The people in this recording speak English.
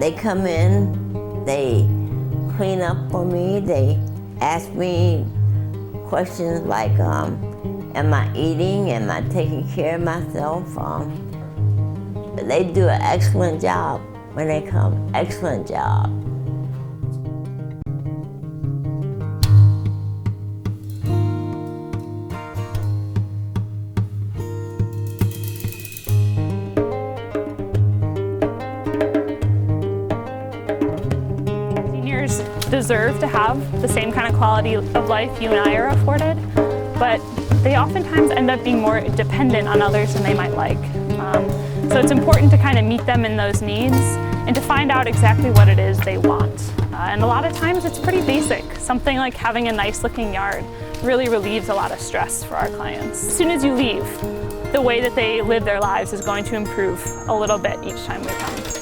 They come in, they clean up for me, they ask me questions like, am I eating, am I taking care of myself? They do an excellent job when they come, excellent job. Seniors deserve to have the same kind of quality of life you and I are afforded, but they oftentimes end up being more dependent on others than they might like. So it's important to kind of meet them in those needs and to find out exactly what it is they want. And a lot of times it's pretty basic. Something like having a nice looking yard really relieves a lot of stress for our clients. As soon as you leave, the way that they live their lives is going to improve a little bit each time we come.